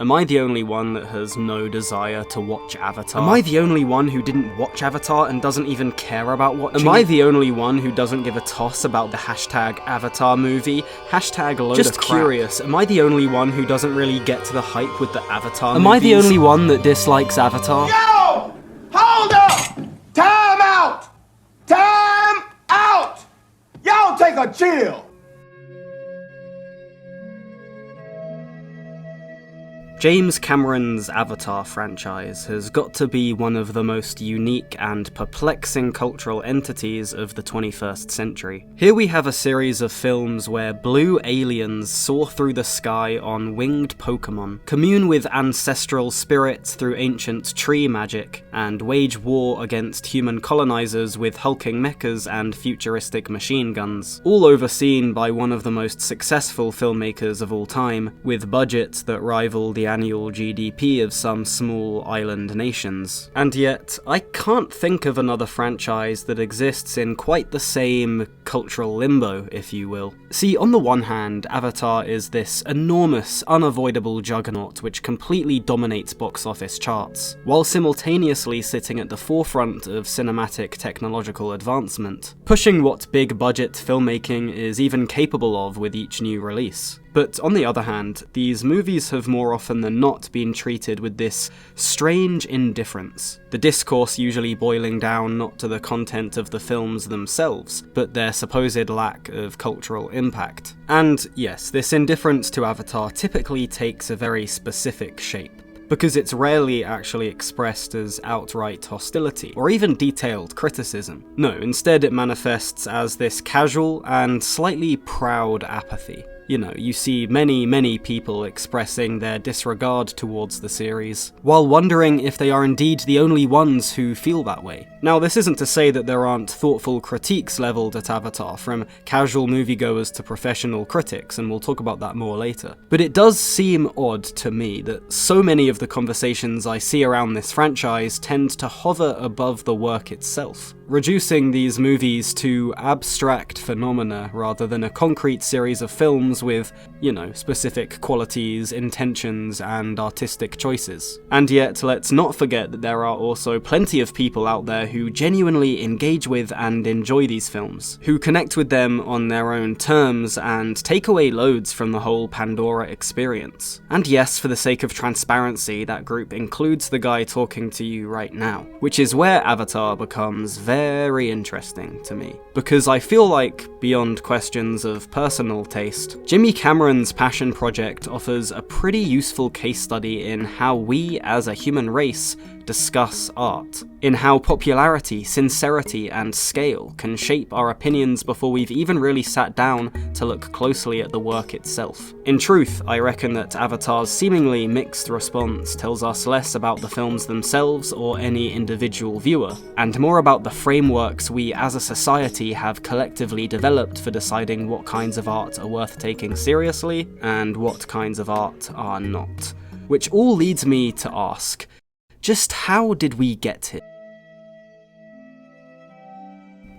Am I the only one that has no desire to watch Avatar? Am I the only one who didn't watch Avatar and doesn't even care about watching it? Am I the only one who doesn't give a toss about the hashtag Avatar movie? Hashtag load of crap. Just curious, am I the only one who doesn't really get to the hype with the Avatar movies? Am I the only one that dislikes Avatar? Yo! Hold up! Time out! Time out! Y'all take a chill! James Cameron's Avatar franchise has got to be one of the most unique and perplexing cultural entities of the 21st century. Here we have a series of films where blue aliens soar through the sky on winged Pokemon, commune with ancestral spirits through ancient tree magic, and wage war against human colonizers with hulking mechas and futuristic machine guns, all overseen by one of the most successful filmmakers of all time, with budgets that rival the annual GDP of some small island nations. And yet, I can't think of another franchise that exists in quite the same cultural limbo, if you will. See, on the one hand, Avatar is this enormous, unavoidable juggernaut which completely dominates box office charts, while simultaneously sitting at the forefront of cinematic technological advancement, pushing what big-budget filmmaking is even capable of with each new release. But on the other hand, these movies have more often than not been treated with this strange indifference, the discourse usually boiling down not to the content of the films themselves, but their supposed lack of cultural impact. And yes, this indifference to Avatar typically takes a very specific shape, because it's rarely actually expressed as outright hostility, or even detailed criticism. No, instead it manifests as this casual and slightly proud apathy. You know, you see many people expressing their disregard towards the series, while wondering if they are indeed the only ones who feel that way. Now, this isn't to say that there aren't thoughtful critiques leveled at Avatar, from casual moviegoers to professional critics, and we'll talk about that more later. But it does seem odd to me that so many of the conversations I see around this franchise tend to hover above the work itself, reducing these movies to abstract phenomena rather than a concrete series of films with, you know, specific qualities, intentions, and artistic choices. And yet, let's not forget that there are also plenty of people out there who genuinely engage with and enjoy these films, who connect with them on their own terms and take away loads from the whole Pandora experience. And yes, for the sake of transparency, that group includes the guy talking to you right now, which is where Avatar becomes very interesting to me, because I feel like, beyond questions of personal taste, Jimmy Cameron's passion project offers a pretty useful case study in how we as a human race discuss art, in how popularity, sincerity, and scale can shape our opinions before we've even really sat down to look closely at the work itself. In truth, I reckon that Avatar's seemingly mixed response tells us less about the films themselves or any individual viewer, and more about the frameworks we as a society have collectively developed for deciding what kinds of art are worth taking seriously and what kinds of art are not. Which all leads me to ask, just how did we get here?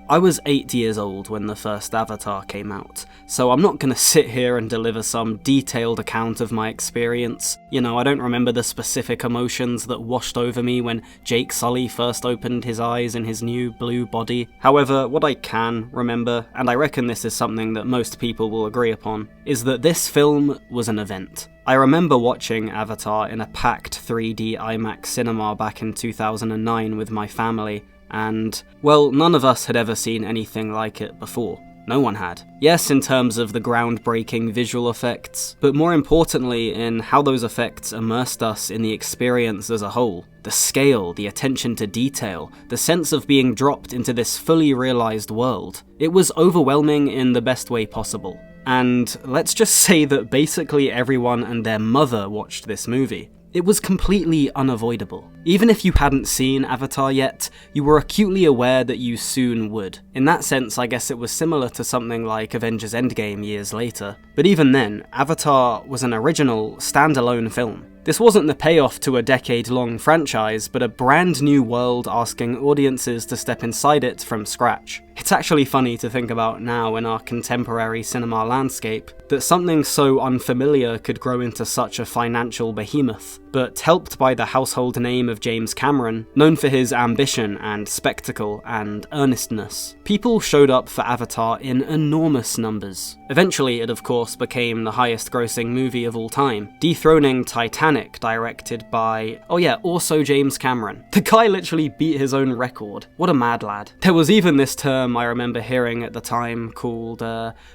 I was 8 years old when the first Avatar came out, so I'm not gonna sit here and deliver some detailed account of my experience. You know, I don't remember the specific emotions that washed over me when Jake Sully first opened his eyes in his new blue body. However, what I can remember, and I reckon this is something that most people will agree upon, is that this film was an event. I remember watching Avatar in a packed 3D IMAX cinema back in 2009 with my family, and, well, none of us had ever seen anything like it before. No one had. Yes, in terms of the groundbreaking visual effects, but more importantly in how those effects immersed us in the experience as a whole. The scale, the attention to detail, the sense of being dropped into this fully realized world. It was overwhelming in the best way possible. And let's just say that basically everyone and their mother watched this movie. It was completely unavoidable. Even if you hadn't seen Avatar yet, you were acutely aware that you soon would. In that sense, I guess it was similar to something like Avengers Endgame years later. But even then, Avatar was an original, standalone film. This wasn't the payoff to a decade-long franchise, but a brand new world asking audiences to step inside it from scratch. It's actually funny to think about now in our contemporary cinema landscape that something so unfamiliar could grow into such a financial behemoth. But helped by the household name of James Cameron, known for his ambition and spectacle and earnestness, people showed up for Avatar in enormous numbers. Eventually, it of course became the highest grossing movie of all time, dethroning Titanic, directed by, oh yeah, also James Cameron. The guy literally beat his own record. What a mad lad. There was even this term I remember hearing at the time called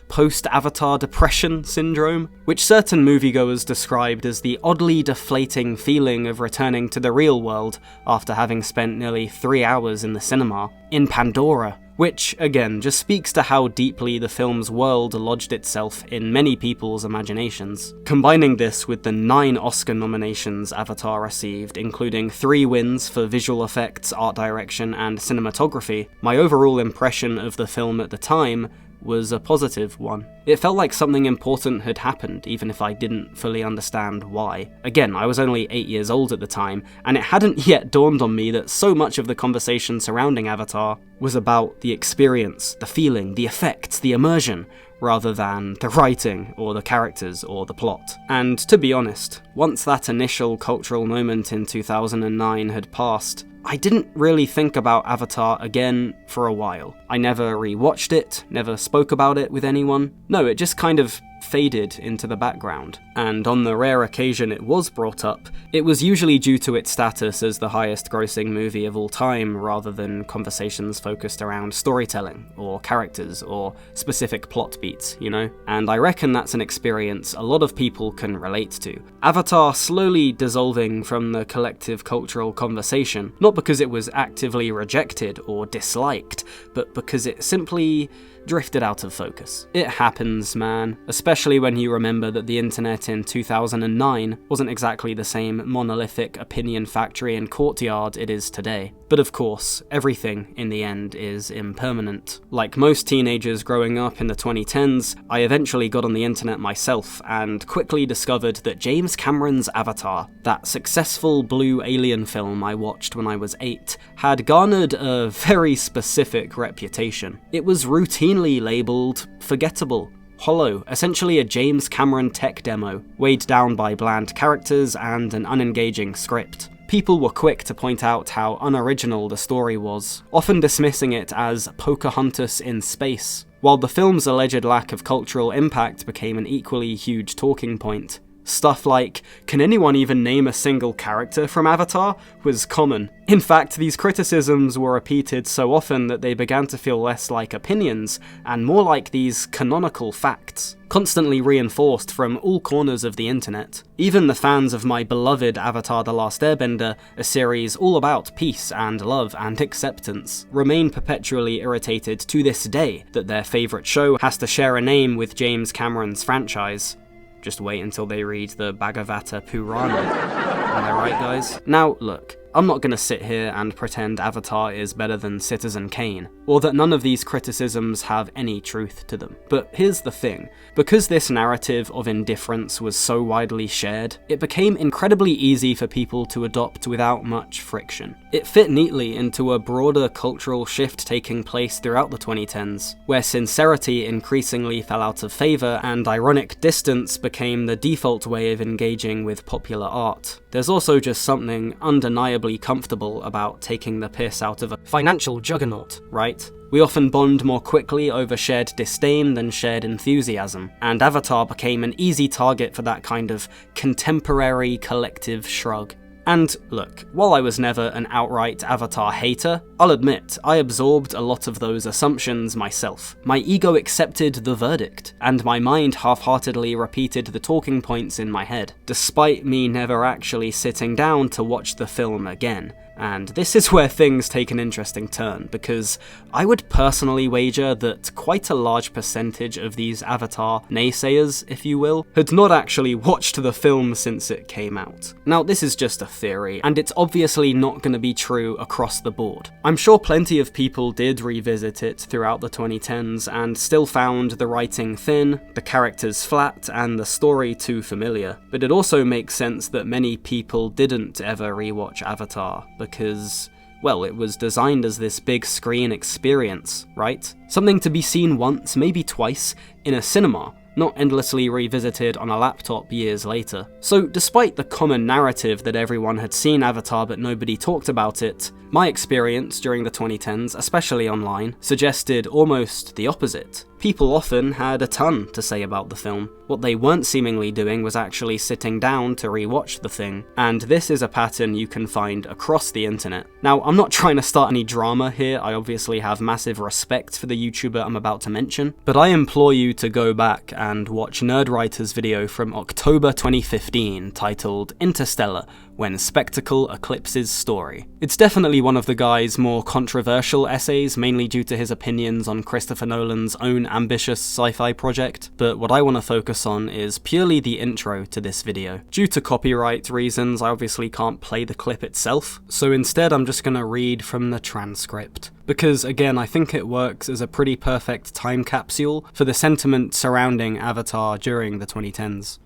post-Avatar depression syndrome, which certain moviegoers described as the oddly deflating feeling of returning to the real world after having spent nearly 3 hours in the cinema, in Pandora. Which, again, just speaks to how deeply the film's world lodged itself in many people's imaginations. Combining this with the 9 Oscar nominations Avatar received, including 3 wins for visual effects, art direction, and cinematography, my overall impression of the film at the time was a positive one. It felt like something important had happened, even if I didn't fully understand why. Again, I was only 8 years old at the time, and it hadn't yet dawned on me that so much of the conversation surrounding Avatar was about the experience, the feeling, the effects, the immersion, rather than the writing, or the characters, or the plot. And to be honest, once that initial cultural moment in 2009 had passed, I didn't really think about Avatar again for a while. I never rewatched it, never spoke about it with anyone. No, it just kind of faded into the background. And on the rare occasion it was brought up, it was usually due to its status as the highest grossing movie of all time, rather than conversations focused around storytelling, or characters, or specific plot beats, you know? And I reckon that's an experience a lot of people can relate to. Avatar slowly dissolving from the collective cultural conversation, not because it was actively rejected or disliked, but because it simply drifted out of focus. It happens, man, especially when you remember that the internet in 2009 wasn't exactly the same monolithic opinion factory and courtyard it is today. But of course, everything in the end is impermanent. Like most teenagers growing up in the 2010s, I eventually got on the internet myself and quickly discovered that James Cameron's Avatar, that successful blue alien film I watched when I was 8, had garnered a very specific reputation. It was routinely labelled forgettable, hollow, essentially a James Cameron tech demo, weighed down by bland characters and an unengaging script. People were quick to point out how unoriginal the story was, often dismissing it as Pocahontas in space, while the film's alleged lack of cultural impact became an equally huge talking point. Stuff like, can anyone even name a single character from Avatar, was common. In fact, these criticisms were repeated so often that they began to feel less like opinions, and more like these canonical facts, constantly reinforced from all corners of the internet. Even the fans of my beloved Avatar: The Last Airbender, a series all about peace and love and acceptance, remain perpetually irritated to this day that their favourite show has to share a name with James Cameron's franchise. Just wait until they read the Bhagavata Purana. Am I right, guys? Now, look, I'm not gonna sit here and pretend Avatar is better than Citizen Kane, or that none of these criticisms have any truth to them. But here's the thing, because this narrative of indifference was so widely shared, it became incredibly easy for people to adopt without much friction. It fit neatly into a broader cultural shift taking place throughout the 2010s, where sincerity increasingly fell out of favour and ironic distance became the default way of engaging with popular art. There's also just something undeniably comfortable about taking the piss out of a financial juggernaut, right? We often bond more quickly over shared disdain than shared enthusiasm, and Avatar became an easy target for that kind of contemporary collective shrug. And look, while I was never an outright Avatar hater, I'll admit, I absorbed a lot of those assumptions myself. My ego accepted the verdict, and my mind half-heartedly repeated the talking points in my head, despite me never actually sitting down to watch the film again. And this is where things take an interesting turn, because I would personally wager that quite a large percentage of these Avatar naysayers, if you will, had not actually watched the film since it came out. Now, this is just a theory, and it's obviously not going to be true across the board. I'm sure plenty of people did revisit it throughout the 2010s and still found the writing thin, the characters flat, and the story too familiar. But it also makes sense that many people didn't ever rewatch Avatar, because, Well, it was designed as this big screen experience, right? Something to be seen once, maybe twice, in a cinema, not endlessly revisited on a laptop years later. So despite the common narrative that everyone had seen Avatar but nobody talked about it, my experience during the 2010s, especially online, suggested almost the opposite. People often had a ton to say about the film. What they weren't seemingly doing was actually sitting down to rewatch the thing, and this is a pattern you can find across the internet. Now, I'm not trying to start any drama here, I obviously have massive respect for the YouTuber I'm about to mention, but I implore you to go back and watch Nerdwriter's video from October 2015 titled Interstellar, When Spectacle Eclipses Story. It's definitely one of the guy's more controversial essays, mainly due to his opinions on Christopher Nolan's own ambitious sci-fi project, but what I want to focus on is purely the intro to this video. Due to copyright reasons, I obviously can't play the clip itself, so instead I'm just gonna read from the transcript. Because again, I think it works as a pretty perfect time capsule for the sentiment surrounding Avatar during the 2010s.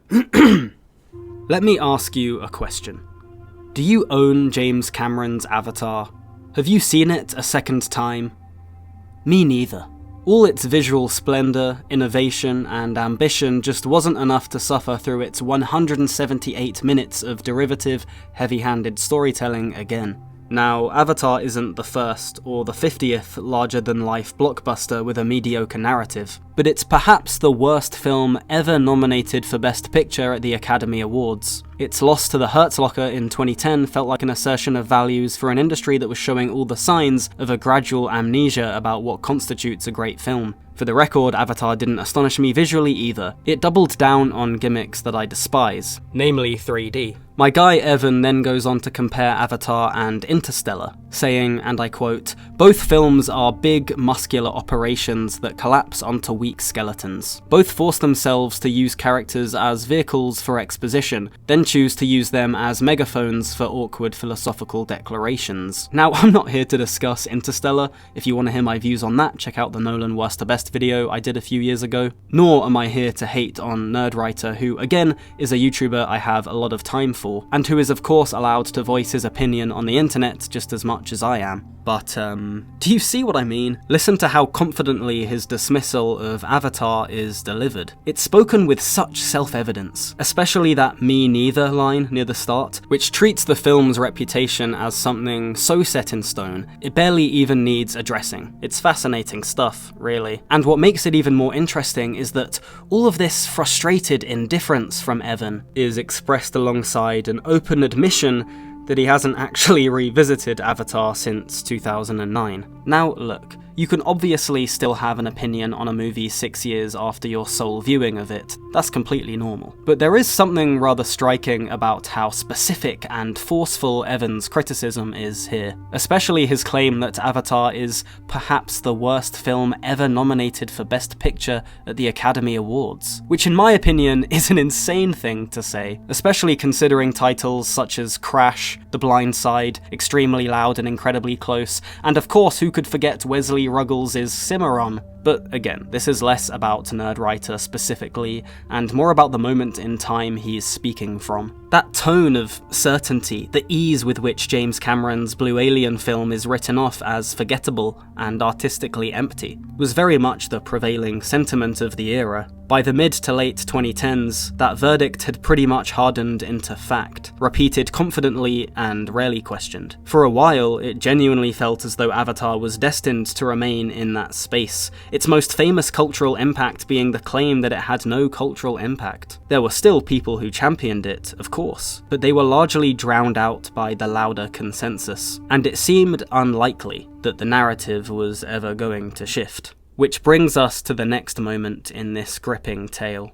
Let me ask you a question. Do you own James Cameron's Avatar? Have you seen it a second time? Me neither. All its visual splendor, innovation, and ambition just wasn't enough to suffer through its 178 minutes of derivative, heavy-handed storytelling again. Now, Avatar isn't the first or the 50th larger-than-life blockbuster with a mediocre narrative, but it's perhaps the worst film ever nominated for Best Picture at the Academy Awards. Its loss to the Herzlocker in 2010 felt like an assertion of values for an industry that was showing all the signs of a gradual amnesia about what constitutes a great film. For the record, Avatar didn't astonish me visually either. It doubled down on gimmicks that I despise, namely 3D. My guy Evan then goes on to compare Avatar and Interstellar, saying, and I quote, "Both films are big, muscular operations that collapse onto weak skeletons. Both force themselves to use characters as vehicles for exposition, then choose to use them as megaphones for awkward philosophical declarations." Now, I'm not here to discuss Interstellar. If you want to hear my views on that, check out the Nolan Worst to Best video I did a few years ago. Nor am I here to hate on Nerdwriter, who, again, is a YouTuber I have a lot of time for, and who is of course allowed to voice his opinion on the internet just as much as I am. But, do you see what I mean? Listen to how confidently his dismissal of Avatar is delivered. It's spoken with such self-evidence, especially that "me neither" line near the start, which treats the film's reputation as something so set in stone, it barely even needs addressing. It's fascinating stuff, really. And what makes it even more interesting is that all of this frustrated indifference from Evan is expressed alongside an open admission that he hasn't actually revisited Avatar since 2009. Now look, you can obviously still have an opinion on a movie 6 years after your sole viewing of it. That's completely normal. But there is something rather striking about how specific and forceful Evan's criticism is here, especially his claim that Avatar is perhaps the worst film ever nominated for Best Picture at the Academy Awards, which in my opinion is an insane thing to say, especially considering titles such as Crash, The Blind Side, Extremely Loud and Incredibly Close, and of course who could forget Wesley Ruggles' Cimarron. But again, this is less about Nerdwriter specifically, and more about the moment in time he's speaking from. That tone of certainty, the ease with which James Cameron's Blue Alien film is written off as forgettable and artistically empty, was very much the prevailing sentiment of the era. By the mid to late 2010s, that verdict had pretty much hardened into fact, repeated confidently and rarely questioned. For a while, it genuinely felt as though Avatar was destined to remain in that space, its most famous cultural impact being the claim that it had no cultural impact. There were still people who championed it, of course, but they were largely drowned out by the louder consensus, and it seemed unlikely that the narrative was ever going to shift. Which brings us to the next moment in this gripping tale.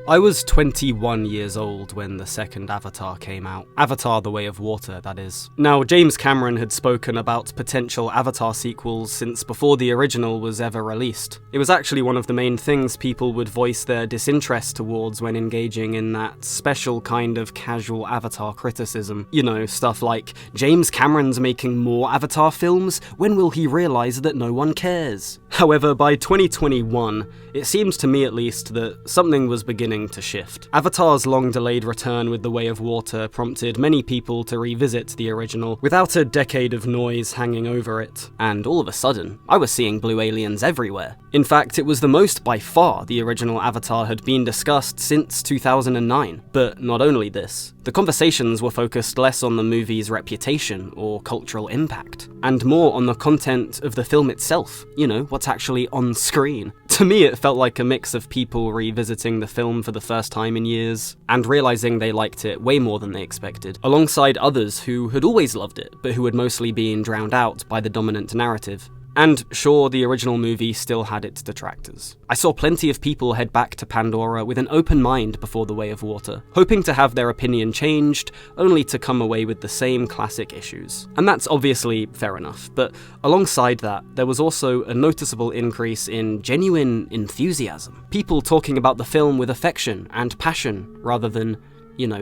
I was 21 years old when the second Avatar came out. Avatar: The Way of Water, that is. Now, James Cameron had spoken about potential Avatar sequels since before the original was ever released. It was actually one of the main things people would voice their disinterest towards when engaging in that special kind of casual Avatar criticism. You know, stuff like, James Cameron's making more Avatar films? When will he realise that no one cares? However, by 2021, it seems to me at least that something was beginning beginning to shift. Avatar's long-delayed return with The Way of Water prompted many people to revisit the original without a decade of noise hanging over it, and all of a sudden, I was seeing blue aliens everywhere. In fact, it was the most by far the original Avatar had been discussed since 2009. But not only this, the conversations were focused less on the movie's reputation or cultural impact, and more on the content of the film itself, what's actually on screen. To me, it felt like a mix of people revisiting the film for the first time in years, and realizing they liked it way more than they expected, alongside others who had always loved it, but who had mostly been drowned out by the dominant narrative. And sure, the original movie still had its detractors. I saw plenty of people head back to Pandora with an open mind before The Way of Water, hoping to have their opinion changed, only to come away with the same classic issues. And that's obviously fair enough, but alongside that, there was also a noticeable increase in genuine enthusiasm. People talking about the film with affection and passion, rather than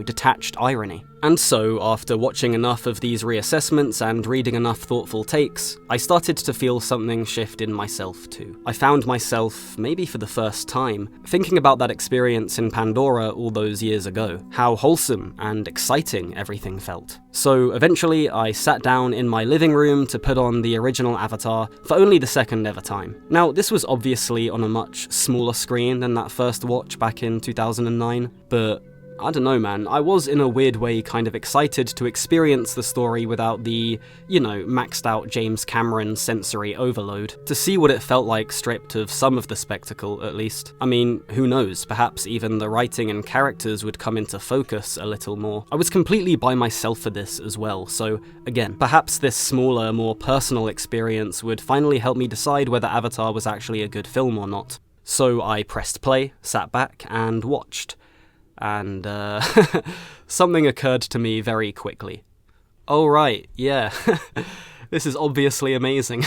detached irony. And so, after watching enough of these reassessments and reading enough thoughtful takes, I started to feel something shift in myself too. I found myself, maybe for the first time, thinking about that experience in Pandora all those years ago, how wholesome and exciting everything felt. So eventually, I sat down in my living room to put on the original Avatar for only the second ever time. Now, this was obviously on a much smaller screen than that first watch back in 2009, but I don't know, man, I was in a weird way kind of excited to experience the story without the, maxed out James Cameron sensory overload, to see what it felt like stripped of some of the spectacle, at least. I mean, who knows, perhaps even the writing and characters would come into focus a little more. I was completely by myself for this as well, so again, perhaps this smaller, more personal experience would finally help me decide whether Avatar was actually a good film or not. So I pressed play, sat back, and watched. And something occurred to me very quickly. Oh right, yeah, this is obviously amazing.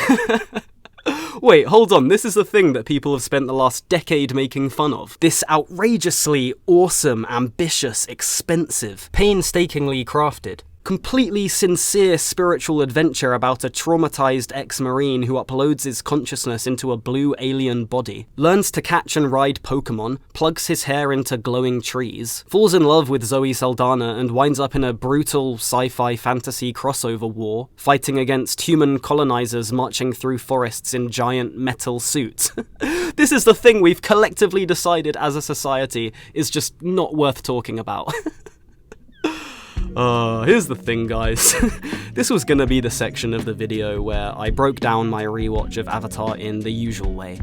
Wait, hold on, this is the thing that people have spent the last decade making fun of. This outrageously awesome, ambitious, expensive, painstakingly crafted, completely sincere spiritual adventure about a traumatized ex-marine who uploads his consciousness into a blue alien body, learns to catch and ride Pokemon, plugs his hair into glowing trees, falls in love with Zoe Saldana and winds up in a brutal sci-fi fantasy crossover war, fighting against human colonizers marching through forests in giant metal suits. This is the thing we've collectively decided as a society is just not worth talking about. Here's the thing, guys. This was gonna be the section of the video where I broke down my rewatch of Avatar in the usual way.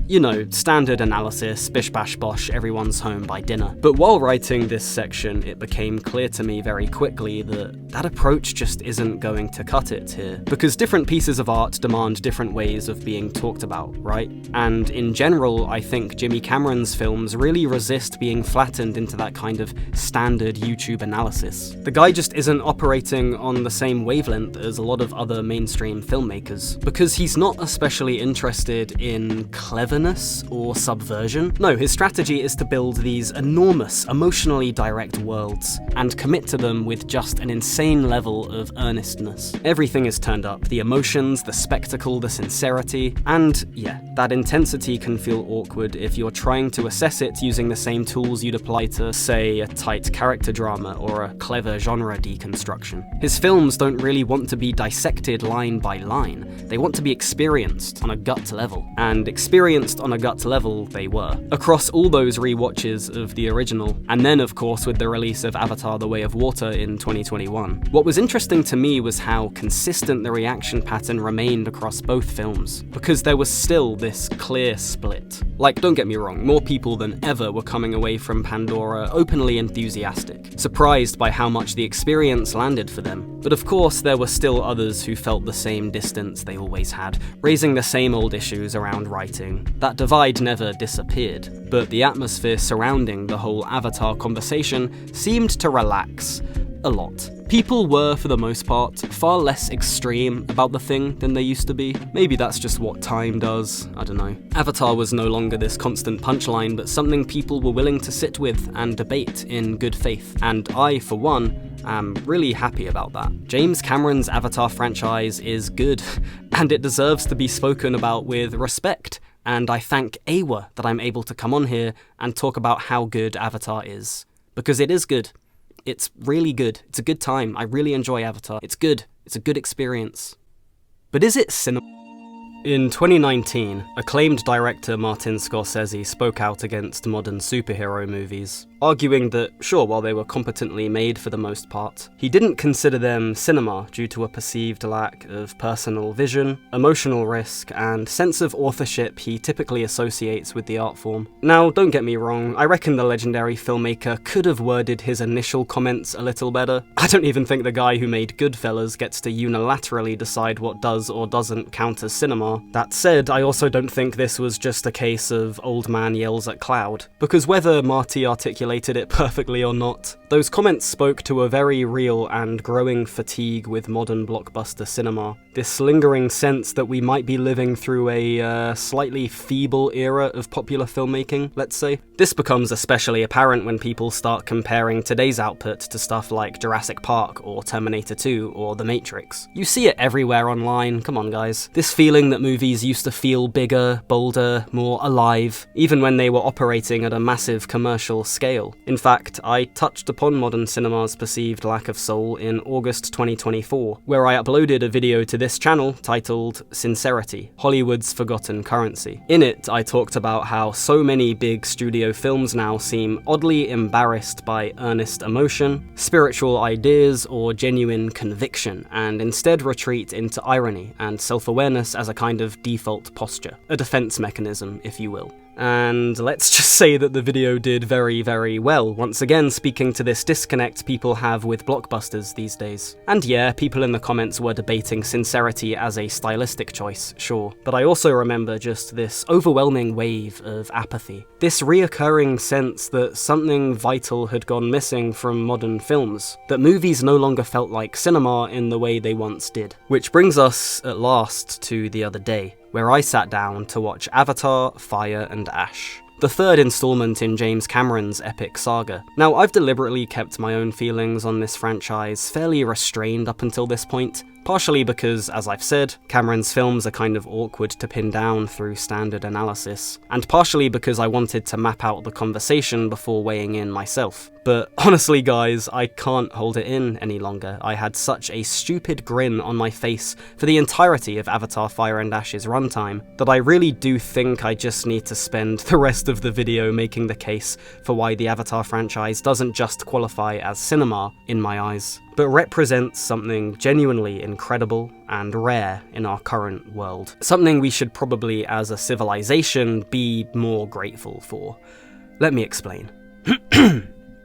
Standard analysis, bish bash bosh, everyone's home by dinner. But while writing this section, it became clear to me very quickly that that approach just isn't going to cut it here. Because different pieces of art demand different ways of being talked about, right? And in general, I think Jimmy Cameron's films really resist being flattened into that kind of standard YouTube analysis. The guy just isn't operating on the same wavelength as a lot of other mainstream filmmakers, because he's not especially interested in cleverness or subversion. No, his strategy is to build these enormous, emotionally direct worlds, and commit to them with just an insane level of earnestness. Everything is turned up, the emotions, the spectacle, the sincerity, and yeah, that intensity can feel awkward if you're trying to assess it using the same tools you'd apply to, say, a tight character drama or a clever genre deconstruction. His films don't really want to be dissected line by line, they want to be experienced on a gut level. And experienced on a gut level they were, across all those rewatches of the original, and then of course with the release of Avatar: The Way of Water in 2021. What was interesting to me was how consistent the reaction pattern remained across both films, because there was still this clear split. Like, don't get me wrong, more people than ever were coming away from Pandora openly enthusiastic, surprised by how much the experience landed for them. But of course, there were still others who felt the same distance they always had, raising the same old issues around writing. That divide never disappeared, but the atmosphere surrounding the whole Avatar conversation seemed to relax a lot. People were, for the most part, far less extreme about the thing than they used to be. Maybe that's just what time does, I don't know. Avatar was no longer this constant punchline, but something people were willing to sit with and debate in good faith. And I, for one, am really happy about that. James Cameron's Avatar franchise is good, and it deserves to be spoken about with respect and I thank Awa that I'm able to come on here and talk about how good Avatar is. Because it is good. It's really good. It's a good time. I really enjoy Avatar. It's good. It's a good experience. But is it cinema? In 2019, acclaimed director Martin Scorsese spoke out against modern superhero movies, arguing that, sure, while they were competently made for the most part, he didn't consider them cinema due to a perceived lack of personal vision, emotional risk, and sense of authorship he typically associates with the art form. Now, don't get me wrong, I reckon the legendary filmmaker could have worded his initial comments a little better. I don't even think the guy who made Goodfellas gets to unilaterally decide what does or doesn't count as cinema. That said, I also don't think this was just a case of old man yells at cloud, because whether Marty articulated it perfectly or not, those comments spoke to a very real and growing fatigue with modern blockbuster cinema. This lingering sense that we might be living through a slightly feeble era of popular filmmaking, let's say. This becomes especially apparent when people start comparing today's output to stuff like Jurassic Park or Terminator 2 or The Matrix. You see it everywhere online, come on guys. This feeling that movies used to feel bigger, bolder, more alive, even when they were operating at a massive commercial scale. In fact, I touched upon modern cinema's perceived lack of soul in August 2024, where I uploaded a video to this channel titled Sincerity, Hollywood's Forgotten Currency. In it, I talked about how so many big studio films now seem oddly embarrassed by earnest emotion, spiritual ideas, or genuine conviction, and instead retreat into irony and self-awareness as a kind of default posture, a defense mechanism, if you will. And let's just say that the video did very, very well, once again speaking to this disconnect people have with blockbusters these days. And yeah, people in the comments were debating Sincerity as a stylistic choice, sure, but I also remember just this overwhelming wave of apathy. This reoccurring sense that something vital had gone missing from modern films, that movies no longer felt like cinema in the way they once did. Which brings us, at last, to the other day, where I sat down to watch Avatar, Fire and Ash, the third installment in James Cameron's epic saga. Now, I've deliberately kept my own feelings on this franchise fairly restrained up until this point, partially because, as I've said, Cameron's films are kind of awkward to pin down through standard analysis, and partially because I wanted to map out the conversation before weighing in myself. But honestly guys, I can't hold it in any longer. I had such a stupid grin on my face for the entirety of Avatar Fire and Ash's runtime that I really do think I just need to spend the rest of the video making the case for why the Avatar franchise doesn't just qualify as cinema in my eyes, but represents something genuinely incredible and rare in our current world. Something we should probably, as a civilization, be more grateful for. Let me explain.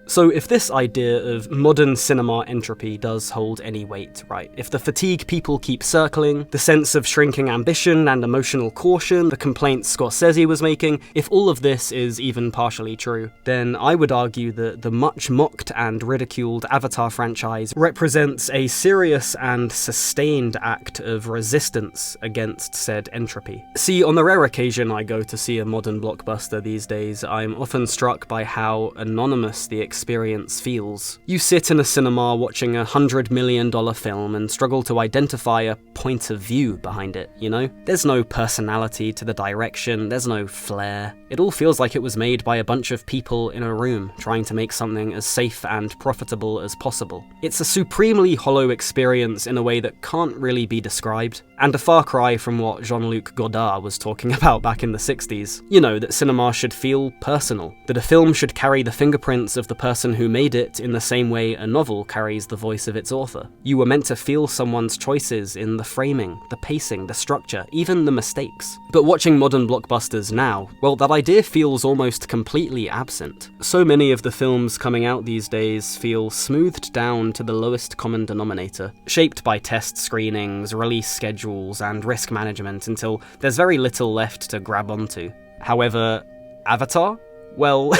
So if this idea of modern cinema entropy does hold any weight, right, if the fatigue people keep circling, the sense of shrinking ambition and emotional caution, the complaints Scorsese was making, if all of this is even partially true, then I would argue that the much mocked and ridiculed Avatar franchise represents a serious and sustained act of resistance against said entropy. See, on the rare occasion I go to see a modern blockbuster these days, I'm often struck by how anonymous the experience feels. You sit in a cinema watching $100 million film and struggle to identify a point of view behind it, you know? There's no personality to the direction, there's no flair. It all feels like it was made by a bunch of people in a room trying to make something as safe and profitable as possible. It's a supremely hollow experience in a way that can't really be described, and a far cry from what Jean-Luc Godard was talking about back in the 60s. You know, that cinema should feel personal, that a film should carry the fingerprints of the person who made it in the same way a novel carries the voice of its author. You were meant to feel someone's choices in the framing, the pacing, the structure, even the mistakes. But watching modern blockbusters now, well, that idea feels almost completely absent. So many of the films coming out these days feel smoothed down to the lowest common denominator, shaped by test screenings, release schedules, and risk management until there's very little left to grab onto. However, Avatar? Well,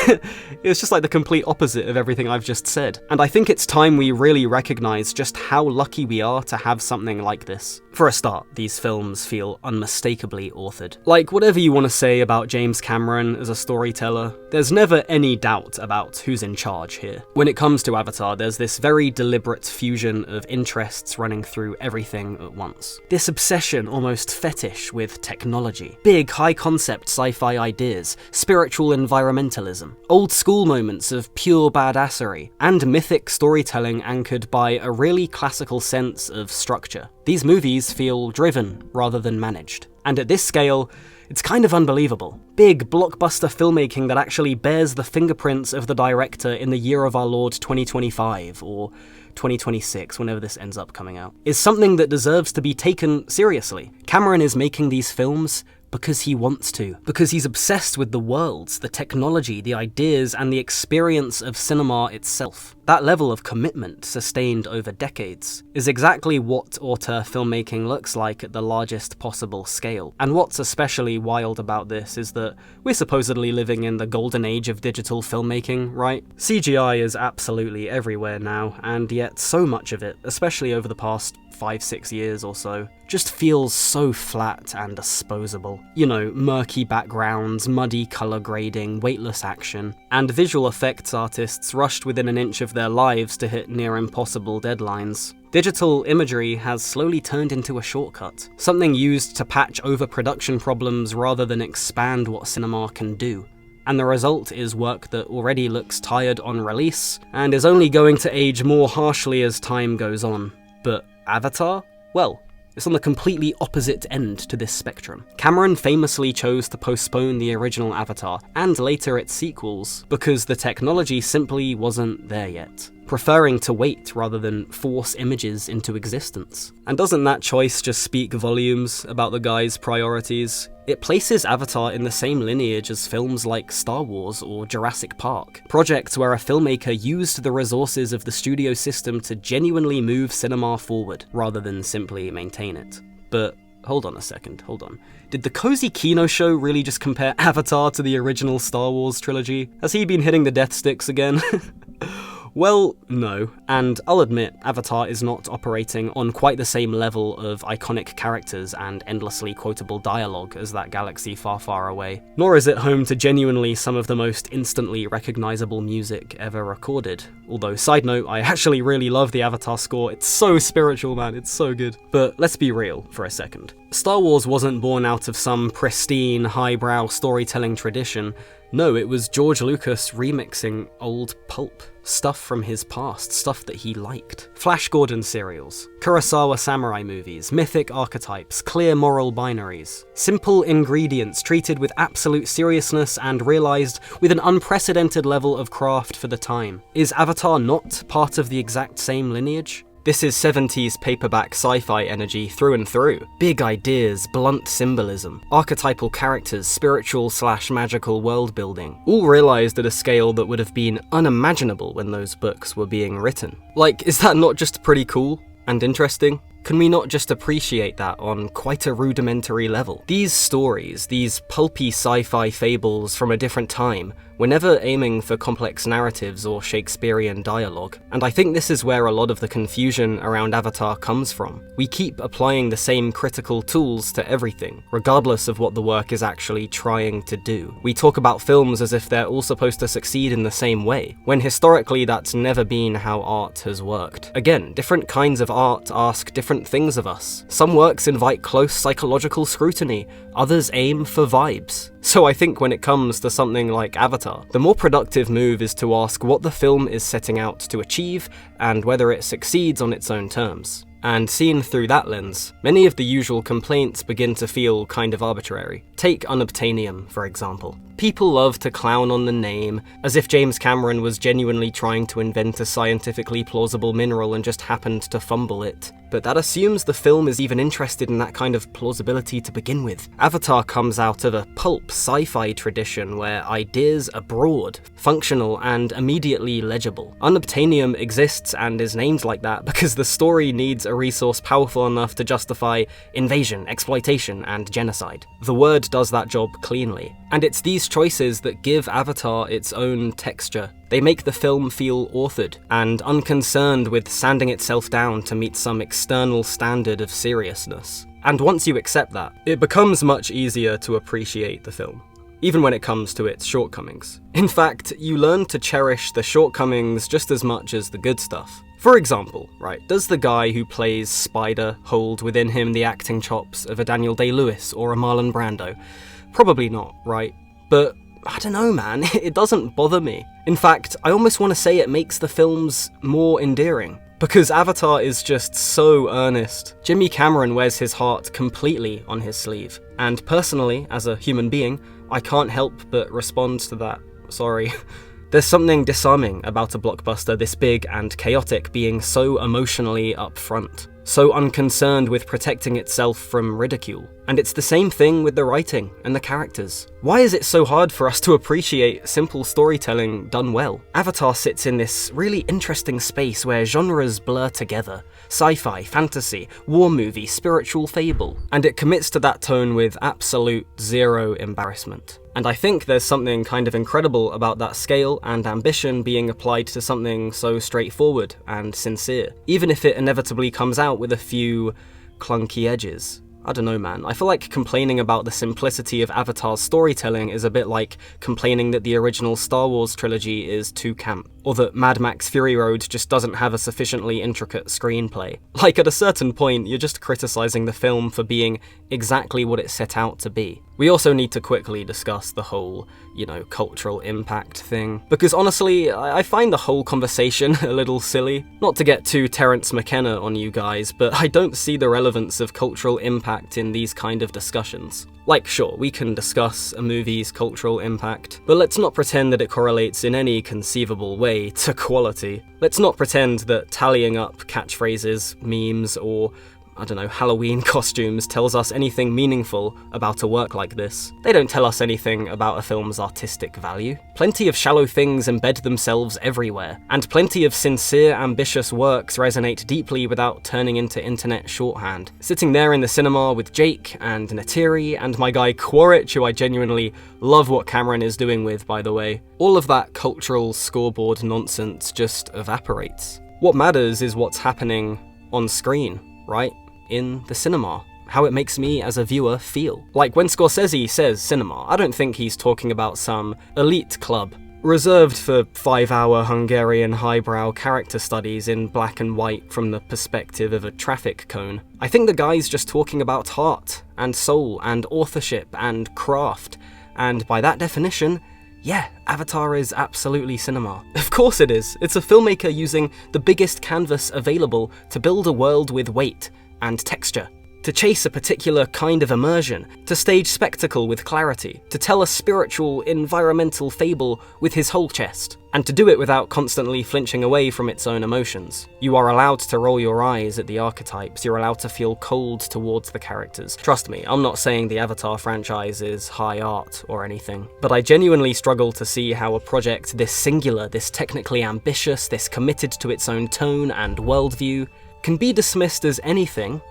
it's just like the complete opposite of everything I've just said. And I think it's time we really recognize just how lucky we are to have something like this. For a start, these films feel unmistakably authored. Like, whatever you want to say about James Cameron as a storyteller, there's never any doubt about who's in charge here. When it comes to Avatar, there's this very deliberate fusion of interests running through everything at once. This obsession, almost fetish, with technology. Big, high-concept sci-fi ideas, spiritual environmentalism, old-school moments of pure badassery, and mythic storytelling anchored by a really classical sense of structure. These movies feel driven rather than managed. And at this scale, it's kind of unbelievable. Big, blockbuster filmmaking that actually bears the fingerprints of the director in the year of our Lord 2025, or 2026, whenever this ends up coming out, is something that deserves to be taken seriously. Cameron is making these films because he wants to. Because he's obsessed with the worlds, the technology, the ideas, and the experience of cinema itself. That level of commitment, sustained over decades, is exactly what auteur filmmaking looks like at the largest possible scale. And what's especially wild about this is that we're supposedly living in the golden age of digital filmmaking, right? CGI is absolutely everywhere now, and yet so much of it, especially over the past 5-6 years or so, just feels so flat and disposable. You know, murky backgrounds, muddy colour grading, weightless action, and visual effects artists rushed within an inch of their lives to hit near impossible deadlines. Digital imagery has slowly turned into a shortcut, something used to patch over production problems rather than expand what cinema can do. And the result is work that already looks tired on release, and is only going to age more harshly as time goes on. But Avatar? Well, it's on the completely opposite end to this spectrum. Cameron famously chose to postpone the original Avatar, and later its sequels, because the technology simply wasn't there yet, preferring to wait rather than force images into existence. And doesn't that choice just speak volumes about the guy's priorities? It places Avatar in the same lineage as films like Star Wars or Jurassic Park, projects where a filmmaker used the resources of the studio system to genuinely move cinema forward, rather than simply maintain it. But hold on a second, hold on. Did the Cozy Kino Show really just compare Avatar to the original Star Wars trilogy? Has he been hitting the death sticks again? Well, no, and I'll admit, Avatar is not operating on quite the same level of iconic characters and endlessly quotable dialogue as that galaxy far, far away. Nor is it home to genuinely some of the most instantly recognizable music ever recorded. Although, side note, I actually really love the Avatar score. It's so spiritual, man, it's so good. But let's be real for a second. Star Wars wasn't born out of some pristine, highbrow storytelling tradition. No, it was George Lucas remixing old pulp. Stuff from his past, stuff that he liked. Flash Gordon serials, Kurosawa samurai movies, mythic archetypes, clear moral binaries. Simple ingredients treated with absolute seriousness and realized with an unprecedented level of craft for the time. Is Avatar not part of the exact same lineage? This is 70s paperback sci-fi energy through and through. Big ideas, blunt symbolism, archetypal characters, spiritual/magical world building, all realized at a scale that would have been unimaginable when those books were being written. Like, is that not just pretty cool and interesting? Can we not just appreciate that on quite a rudimentary level? These stories, these pulpy sci-fi fables from a different time, were never aiming for complex narratives or Shakespearean dialogue, and I think this is where a lot of the confusion around Avatar comes from. We keep applying the same critical tools to everything, regardless of what the work is actually trying to do. We talk about films as if they're all supposed to succeed in the same way, when historically that's never been how art has worked. Again, different kinds of art ask different things of us. Some works invite close psychological scrutiny, others aim for vibes. So I think when it comes to something like Avatar, the more productive move is to ask what the film is setting out to achieve and whether it succeeds on its own terms. And seen through that lens, many of the usual complaints begin to feel kind of arbitrary. Take unobtainium, for example. People love to clown on the name, as if James Cameron was genuinely trying to invent a scientifically plausible mineral and just happened to fumble it. But that assumes the film is even interested in that kind of plausibility to begin with. Avatar comes out of a pulp sci-fi tradition where ideas are broad, functional, and immediately legible. Unobtainium exists and is named like that because the story needs a resource powerful enough to justify invasion, exploitation, and genocide. The word does that job cleanly. And it's these choices that give Avatar its own texture. They make the film feel authored and unconcerned with sanding itself down to meet some external standard of seriousness. And once you accept that, it becomes much easier to appreciate the film, even when it comes to its shortcomings. In fact, you learn to cherish the shortcomings just as much as the good stuff. For example, right, does the guy who plays Spider hold within him the acting chops of a Daniel Day-Lewis or a Marlon Brando? Probably not, right? But I don't know, man, it doesn't bother me. In fact, I almost want to say it makes the films more endearing. Because Avatar is just so earnest. Jimmy Cameron wears his heart completely on his sleeve. And personally, as a human being, I can't help but respond to that. Sorry. There's something disarming about a blockbuster this big and chaotic being so emotionally upfront, so unconcerned with protecting itself from ridicule. And it's the same thing with the writing and the characters. Why is it so hard for us to appreciate simple storytelling done well? Avatar sits in this really interesting space where genres blur together. Sci-fi, fantasy, war movie, spiritual fable. And it commits to that tone with absolute zero embarrassment. And I think there's something kind of incredible about that scale and ambition being applied to something so straightforward and sincere, even if it inevitably comes out with a few clunky edges. I don't know, man. I feel like complaining about the simplicity of Avatar's storytelling is a bit like complaining that the original Star Wars trilogy is too camp, or that Mad Max Fury Road just doesn't have a sufficiently intricate screenplay. Like, at a certain point, you're just criticizing the film for being exactly what it set out to be. We also need to quickly discuss the whole, cultural impact thing. Because honestly, I find the whole conversation a little silly. Not to get too Terence McKenna on you guys, but I don't see the relevance of cultural impact in these kind of discussions. Like, sure, we can discuss a movie's cultural impact, but let's not pretend that it correlates in any conceivable way to quality. Let's not pretend that tallying up catchphrases, memes, or Halloween costumes tells us anything meaningful about a work like this. They don't tell us anything about a film's artistic value. Plenty of shallow things embed themselves everywhere, and plenty of sincere, ambitious works resonate deeply without turning into internet shorthand. Sitting there in the cinema with Jake and Natiri and my guy Quaritch, who I genuinely love what Cameron is doing with, by the way, all of that cultural scoreboard nonsense just evaporates. What matters is what's happening on screen, right? In the cinema. How it makes me as a viewer feel. Like when Scorsese says cinema, I don't think he's talking about some elite club reserved for 5-hour Hungarian highbrow character studies in black and white from the perspective of a traffic cone. I think the guy's just talking about heart and soul and authorship and craft, and by that definition, yeah, Avatar is absolutely cinema. Of course it is. It's a filmmaker using the biggest canvas available to build a world with weight and texture, to chase a particular kind of immersion, to stage spectacle with clarity, to tell a spiritual, environmental fable with his whole chest, and to do it without constantly flinching away from its own emotions. You are allowed to roll your eyes at the archetypes, you're allowed to feel cold towards the characters. Trust me, I'm not saying the Avatar franchise is high art or anything, but I genuinely struggle to see how a project this singular, this technically ambitious, this committed to its own tone and worldview, can be dismissed as anything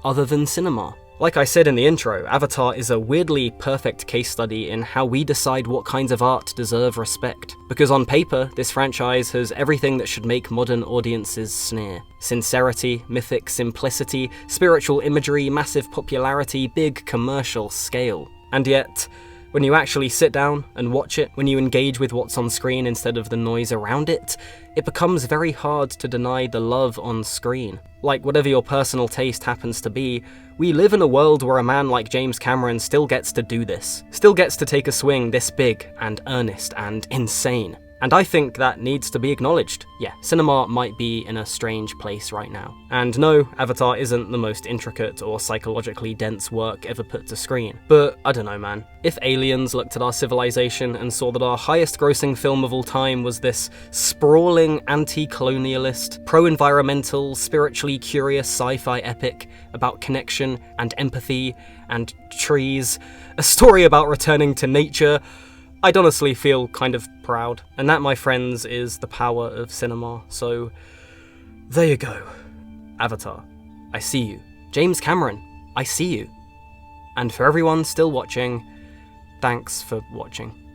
other than cinema. Like I said in the intro, Avatar is a weirdly perfect case study in how we decide what kinds of art deserve respect. Because on paper, this franchise has everything that should make modern audiences sneer. Sincerity, mythic simplicity, spiritual imagery, massive popularity, big commercial scale. And yet, when you actually sit down and watch it, when you engage with what's on screen instead of the noise around it, it becomes very hard to deny the love on screen. Like, whatever your personal taste happens to be, we live in a world where a man like James Cameron still gets to do this. Still gets to take a swing this big and earnest and insane. And I think that needs to be acknowledged. Yeah, cinema might be in a strange place right now. And no, Avatar isn't the most intricate or psychologically dense work ever put to screen. But I don't know, man. If aliens looked at our civilization and saw that our highest grossing film of all time was this sprawling anti-colonialist, pro-environmental, spiritually curious sci-fi epic about connection and empathy and trees, a story about returning to nature, I'd honestly feel kind of proud. And that, my friends, is the power of cinema. So, there you go. Avatar, I see you. James Cameron, I see you. And for everyone still watching, Thanks for watching.